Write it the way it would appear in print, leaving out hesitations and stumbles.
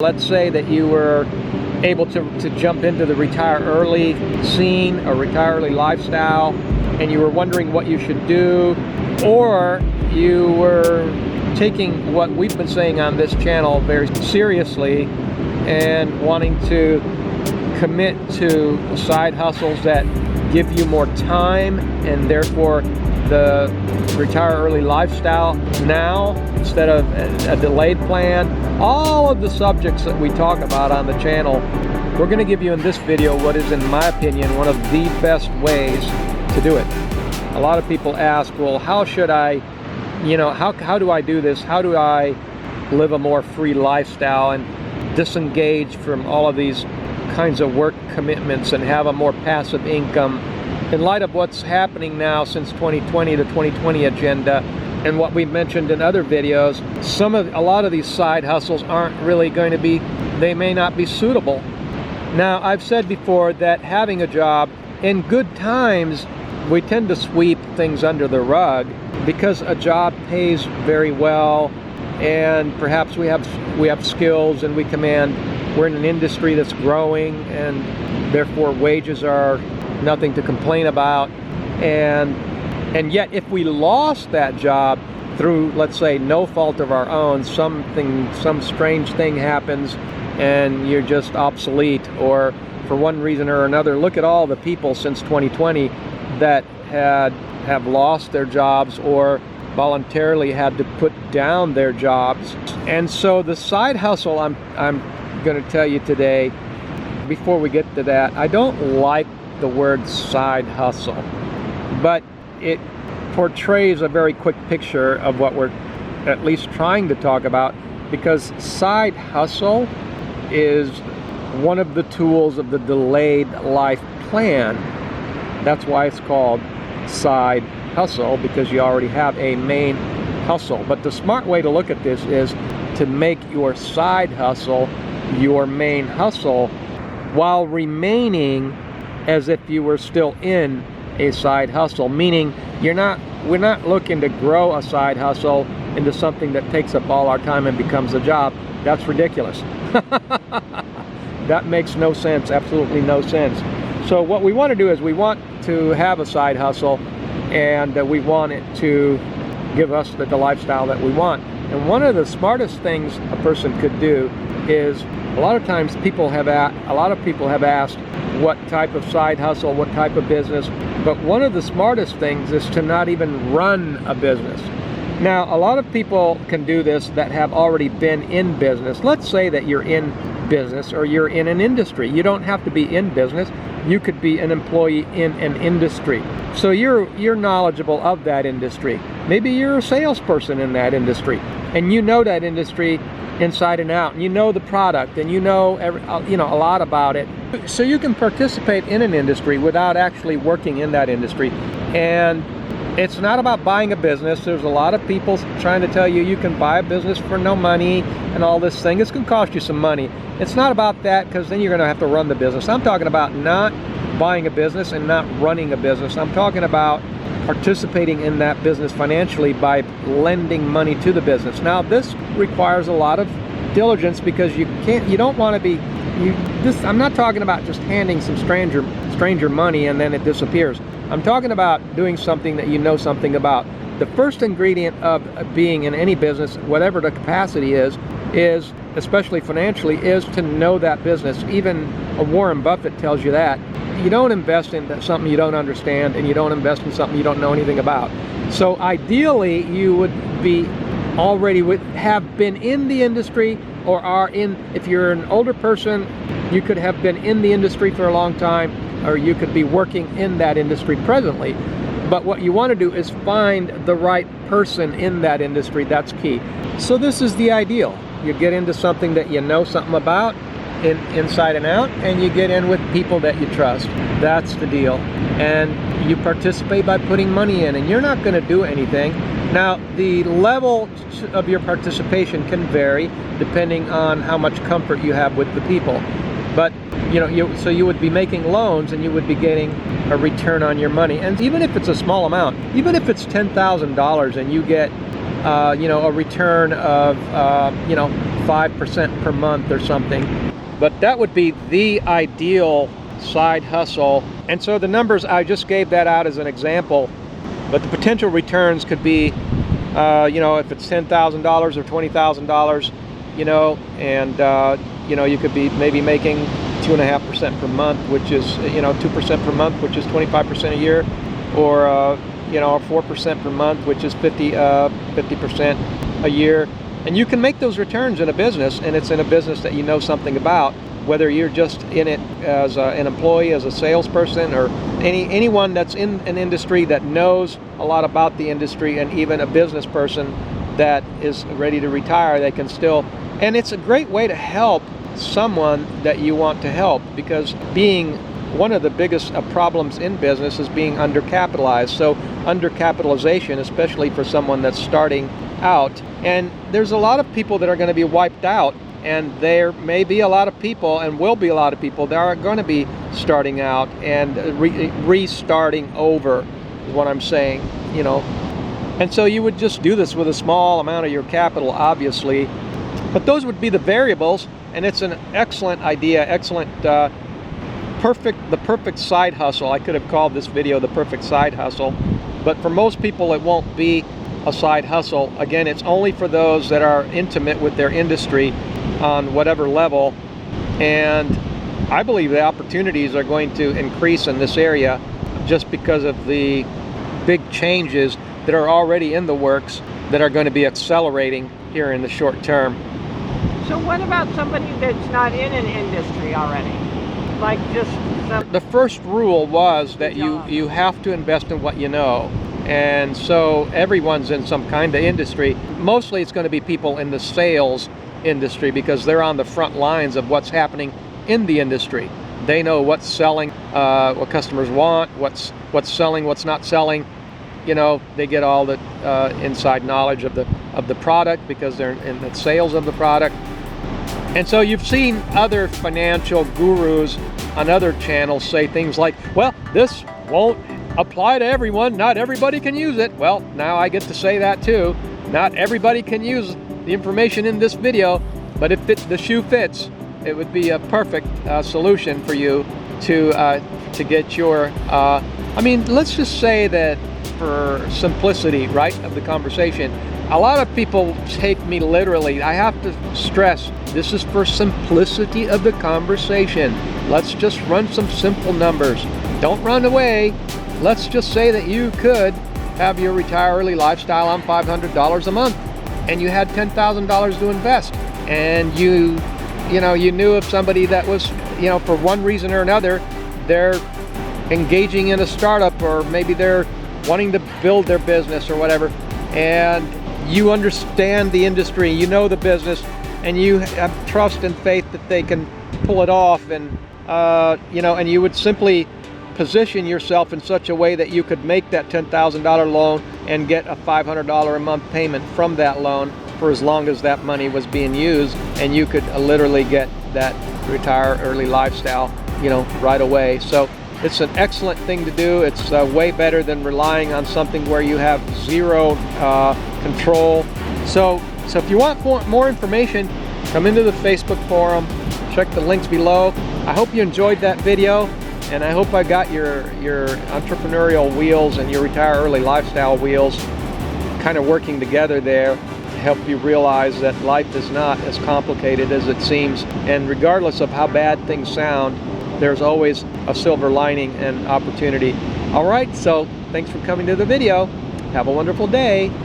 Let's say that you were able to jump into the retire early scene or retire early lifestyle, and you were wondering what you should do, or you were taking what we've been saying on this channel very seriously and wanting to commit to side hustles that give you more time, and therefore the retire early lifestyle now instead of a delayed plan. All of the subjects that we talk about on the channel, we're going to give you in this video what is, in my opinion, one of the best ways to do it. A lot of people ask, well, how should I, how do I do this? How do I live a more free lifestyle and disengage from all of these kinds of work commitments and have a more passive income? In light of what's happening now since 2020, the 2020 agenda, and what we've mentioned in other videos, a lot of these side hustles aren't really going to be, they may not be suitable. Now, I've said before that having a job, in good times, we tend to sweep things under the rug because a job pays very well, and perhaps we have skills and we're in an industry that's growing, and therefore wages are nothing to complain about. And yet if we lost that job through, let's say, no fault of our own, some strange thing happens and you're just obsolete, or for one reason or another, look at all the people since 2020 that have lost their jobs or voluntarily had to put down their jobs. And so the side hustle I'm going to tell you today, before we get to that, I don't like the word side hustle, but it portrays a very quick picture of what we're at least trying to talk about, because side hustle is one of the tools of the delayed life plan. That's why it's called side hustle, because you already have a main hustle. But the smart way to look at this is to make your side hustle your main hustle while remaining as if you were still in a side hustle, meaning we're not looking to grow a side hustle into something that takes up all our time and becomes a job. That's ridiculous. That makes no sense, absolutely no sense. So what we want to do is we want to have a side hustle, and we want it to give us the lifestyle that we want. And one of the smartest things a person could do is, a lot of times a lot of people have asked what type of side hustle, what type of business, but one of the smartest things is to not even run a business. Now, a lot of people can do this that have already been in business. Let's say that you're in business or you're in an industry. You don't have to be in business. You could be an employee in an industry. So you're knowledgeable of that industry. Maybe you're a salesperson in that industry, and you know that industry inside and out, and you know the product, and you know a lot about it. So you can participate in an industry without actually working in that industry. And it's not about buying a business. There's a lot of people trying to tell you you can buy a business for no money and all this thing. It's going to cost you some money. It's not about that, because then you're going to have to run the business. I'm talking about not buying a business and not running a business. I'm talking about participating in that business financially by lending money to the business. Now, this requires a lot of diligence, because you don't want to be, I'm not talking about just handing some stranger money and then it disappears. I'm talking about doing something that you know something about. The first ingredient of being in any business, whatever the capacity is, especially financially, is to know that business. Even Warren Buffett tells you that. You don't invest in something you don't understand, and you don't invest in something you don't know anything about. So ideally, you would have been in the industry, or if you're an older person, you could have been in the industry for a long time, or you could be working in that industry presently. But what you want to do is find the right person in that industry. That's key. So this is the ideal. You get into something that you know something about, inside and out, and you get in with people that you trust. That's the deal. And you participate by putting money in, and you're not going to do anything. Now, the level of your participation can vary depending on how much comfort you have with the people. But so you would be making loans, and you would be getting a return on your money. And even if it's a small amount, even if it's $10,000 and you get a return of 5% per month or something. But that would be the ideal side hustle. And so the numbers, I just gave that out as an example, but the potential returns could be, you know, if it's $10,000 or $20,000, you know, and you know, you could be maybe making 2.5% per month, which is, you know, 2% per month, which is 25% a year, or you know, 4% per month, which is 50% a year. And you can make those returns in a business, and it's in a business that you know something about, whether you're just in it as an employee, as a salesperson, or anyone that's in an industry that knows a lot about the industry, and even a business person that is ready to retire. They can still, and it's a great way to help someone that you want to help, because being one of the biggest problems in business is being undercapitalized. So undercapitalization, especially for someone that's starting out, and there's a lot of people that are going to be wiped out, and there may be a lot of people, and will be a lot of people that are going to be starting out and restarting over, is what I'm saying, you know. And so you would just do this with a small amount of your capital, obviously, but those would be the variables. And it's an excellent idea, excellent, the perfect side hustle. I could have called this video the perfect side hustle, but for most people it won't be a side hustle. Again, it's only for those that are intimate with their industry on whatever level, and I believe the opportunities are going to increase in this area just because of the big changes that are already in the works that are going to be accelerating here in the short term. So what about somebody that's not in an industry already? Like just some... The first rule was that you have to invest in what you know. And so everyone's in some kind of industry. Mostly it's going to be people in the sales industry, because they're on the front lines of what's happening in the industry. They know what's selling, what customers want, what's selling, what's not selling. You know, they get all the inside knowledge of the product, because they're in the sales of the product. And so you've seen other financial gurus on other channels say things like, well, this won't apply to everyone. Not everybody can use it. Well, now I get to say that too. Not everybody can use the information in this video, but if the shoe fits, it would be a perfect solution for you to get your, I mean, let's just say that for simplicity, right, of the conversation, a lot of people take me literally. I have to stress, this is for simplicity of the conversation. Let's just run some simple numbers. Don't run away. Let's just say that you could have your retire early lifestyle on $500 a month, and you had $10,000 to invest, and you knew of somebody that was, you know, for one reason or another, they're engaging in a startup, or maybe they're wanting to build their business or whatever, and you understand the industry, you know the business, and you have trust and faith that they can pull it off, and you know, and you would simply position yourself in such a way that you could make that $10,000 loan and get a $500 a month payment from that loan for as long as that money was being used, and you could literally get that retire early lifestyle, you know, right away. So it's an excellent thing to do. It's way better than relying on something where you have zero control. So if you want more information, come into the Facebook forum, check the links below. I hope you enjoyed that video, and I hope I got your entrepreneurial wheels and your retire early lifestyle wheels kind of working together there to help you realize that life is not as complicated as it seems, and regardless of how bad things sound, there's always a silver lining and opportunity. All right, so thanks for coming to the video. Have a wonderful day.